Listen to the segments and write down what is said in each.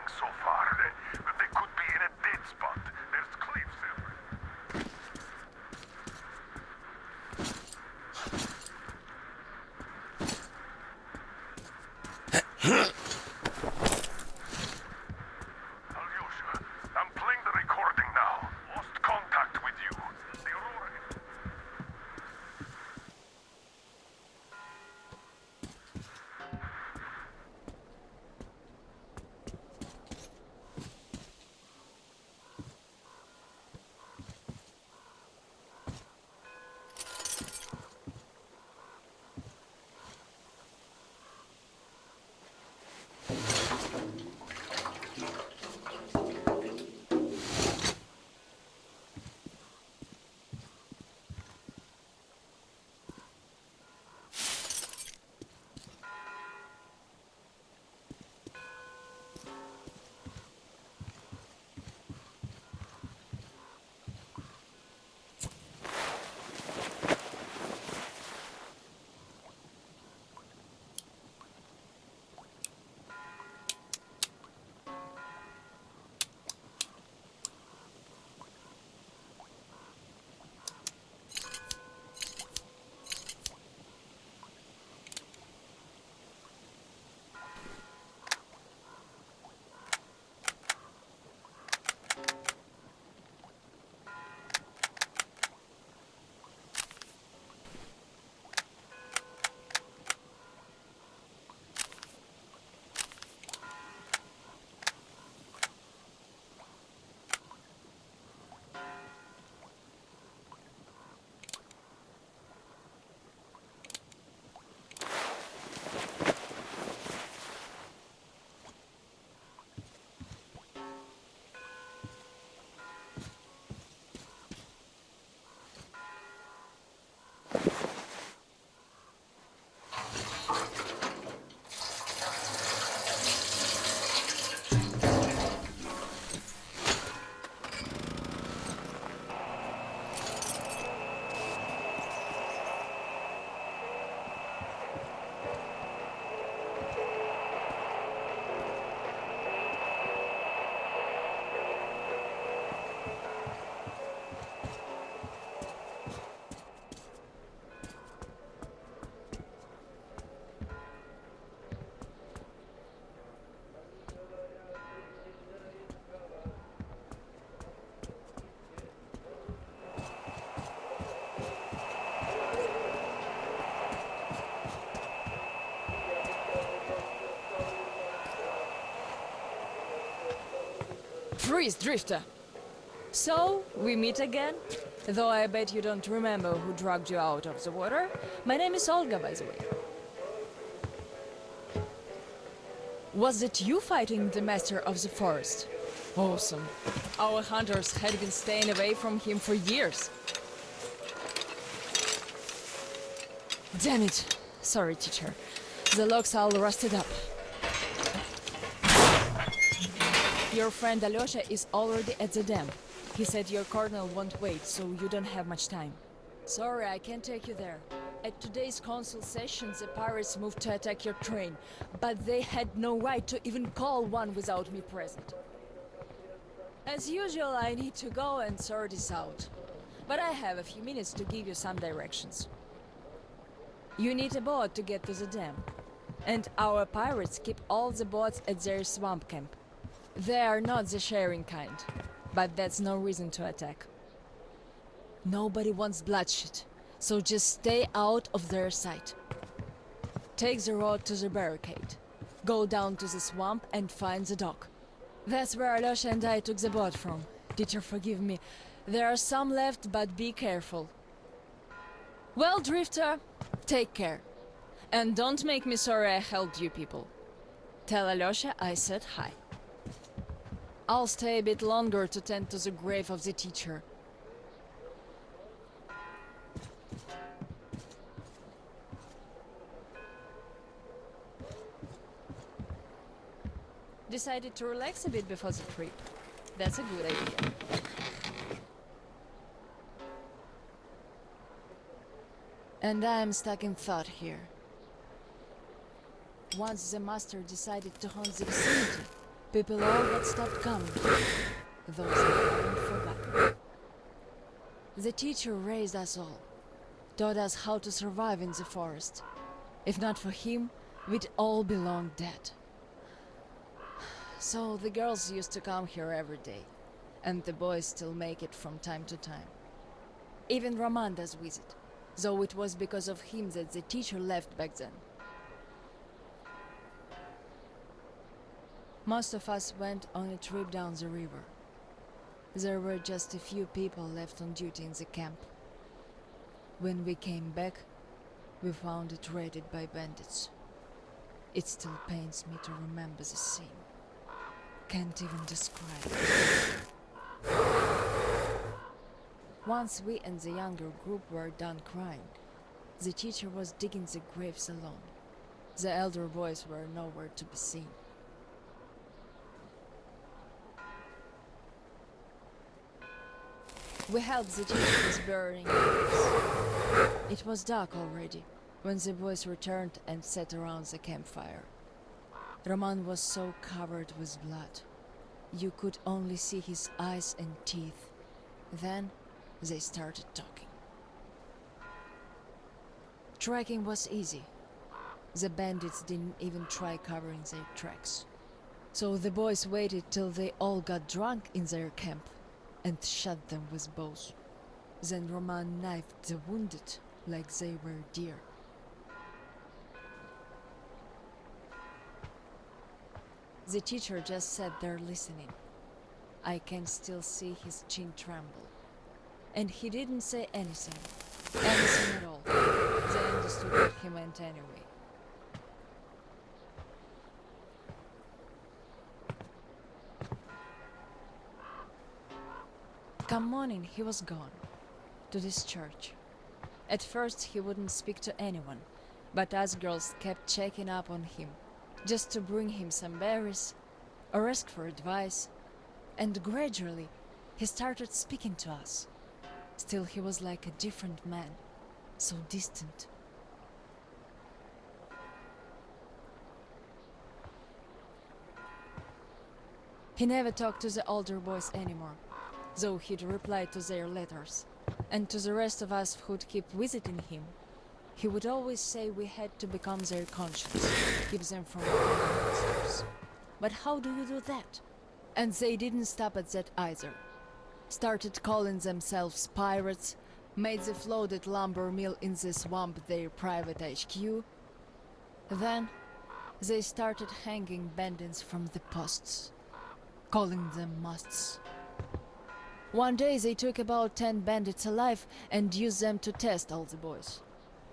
so far. They could be in a dead spot. There's cliffs everywhere. Alyosha, I'm playing the recording now. Lost contact with you. The Aurora is... Freeze, Drifter! So, we meet again? Though I bet you don't remember who dragged you out of the water. My name is Olga, by the way. Was it you fighting the Master of the Forest? Awesome. Our hunters had been staying away from him for years. Damn it. Sorry, teacher. The logs all rusted up. Your friend Alyosha is already at the dam. He said your colonel won't wait, so you don't have much time. Sorry, I can't take you there. At today's council session, the pirates moved to attack your train, but they had no right to even call one without me present. As usual, I need to go and sort this out. But I have a few minutes to give you some directions. You need a boat to get to the dam. And our pirates keep all the boats at their swamp camp. They are not the sharing kind, but that's no reason to attack. Nobody wants bloodshed, so just stay out of their sight. Take the road to the barricade. Go down to the swamp and find the dock. That's where Alyosha and I took the boat from. Teacher, forgive me. There are some left, but be careful. Well, Drifter, take care. And don't make me sorry I helped you people. Tell Alyosha I said hi. I'll stay a bit longer to tend to the grave of the teacher. Decided to relax a bit before the trip. That's a good idea. And I'm stuck in thought here. Once the master decided to haunt the vicinity, People all but stopped coming. Those I haven't forgotten. The teacher raised us all, taught us how to survive in the forest. If not for him, we'd all be long dead. So the girls used to come here every day, and the boys still make it from time to time. Even Roman does visit, though it was because of him that the teacher left back then. Most of us went on a trip down the river. There were just a few people left on duty in the camp. When we came back, we found it raided by bandits. It still pains me to remember the scene. Can't even describe it. Once we and the younger group were done crying, the teacher was digging the graves alone. The elder boys were nowhere to be seen. We helped the teacher with burying graves. It was dark already when the boys returned and sat around the campfire. Roman was so covered with blood. You could only see his eyes and teeth. Then they started talking. Tracking was easy. The bandits didn't even try covering their tracks. So the boys waited till they all got drunk in their camp and shot them with bows. Then Roman knifed the wounded like they were deer. The teacher just sat there listening. I can still see his chin tremble. And he didn't say anything at all. They understood what he meant anyway. Come morning, he was gone. To this church. At first he wouldn't speak to anyone, but us girls kept checking up on him, just to bring him some berries, or ask for advice, and gradually he started speaking to us. Still he was like a different man, so distant. He never talked to the older boys anymore, though he'd reply to their letters. And to the rest of us who'd keep visiting him, he would always say we had to become their conscience, keep them from becoming monsters. But how do you do that? And they didn't stop at that either. Started calling themselves pirates, made the floated lumber mill in the swamp their private HQ. Then they started hanging bandits from the posts, calling them musts. One day they took about 10 bandits alive and used them to test all the boys.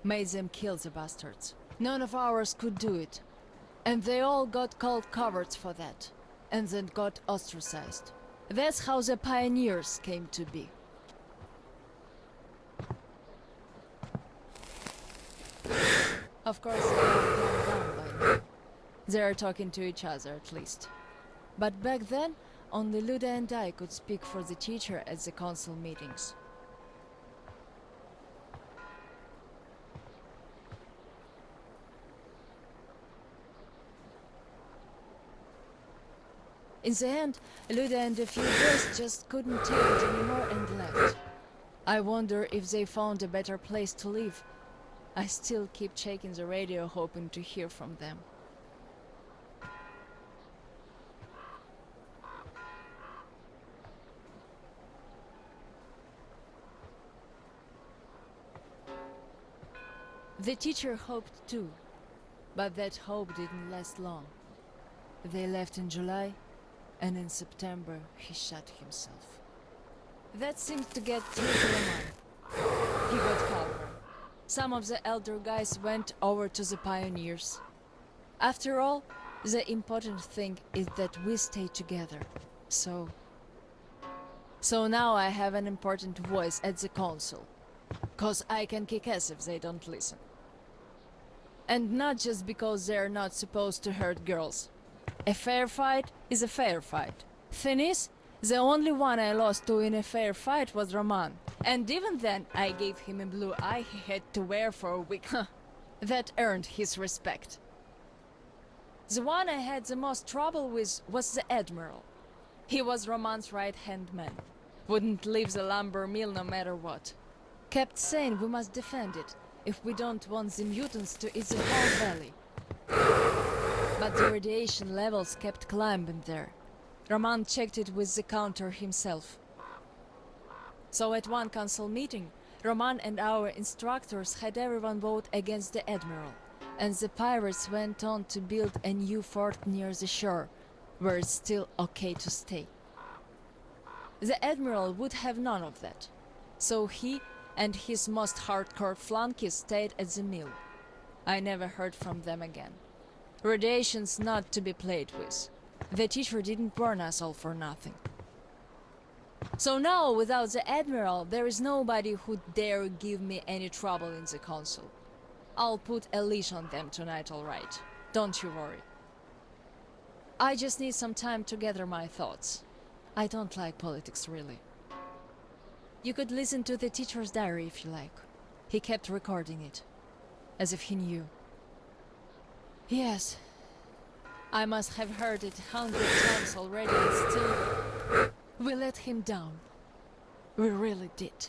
Made them kill the bastards. None of ours could do it. And they all got called cowards for that. And then got ostracized. That's how the pioneers came to be. Of course they are calmed down by now. They are talking to each other at least. But back then, only Luda and I could speak for the teacher at the council meetings. In the end, Luda and a few boys just couldn't take it anymore and left. I wonder if they found a better place to live. I still keep checking the radio hoping to hear from them. The teacher hoped too, but that hope didn't last long. They left in July, and in September he shot himself. That seemed to get through to Roman. He got cover. Some of the elder guys went over to the pioneers. After all, the important thing is that we stay together. So now I have an important voice at the council. 'Cause I can kick ass if they don't listen. And not just because they're not supposed to hurt girls. A fair fight is a fair fight. Thing is, the only one I lost to in a fair fight was Roman. And even then, I gave him a blue eye he had to wear for a week. That earned his respect. The one I had the most trouble with was the Admiral. He was Roman's right-hand man. Wouldn't leave the lumber mill no matter what. Kept saying we must defend it if we don't want the mutants to eat the whole valley. But the radiation levels kept climbing there. Roman checked it with the counter himself. So at one council meeting, Roman and our instructors had everyone vote against the Admiral, and the pirates went on to build a new fort near the shore, where it's still okay to stay. The Admiral would have none of that, so he and his most hardcore flunkies stayed at the mill. I never heard from them again. Radiation's not to be played with. The teacher didn't warn us all for nothing. So now, without the Admiral, there is nobody who'd dare give me any trouble in the council. I'll put a leash on them tonight, all right. Don't you worry. I just need some time to gather my thoughts. I don't like politics, really. You could listen to the teacher's diary if you like. He kept recording it, as if he knew. Yes, I must have heard it 100 times already and still... We let him down. We really did.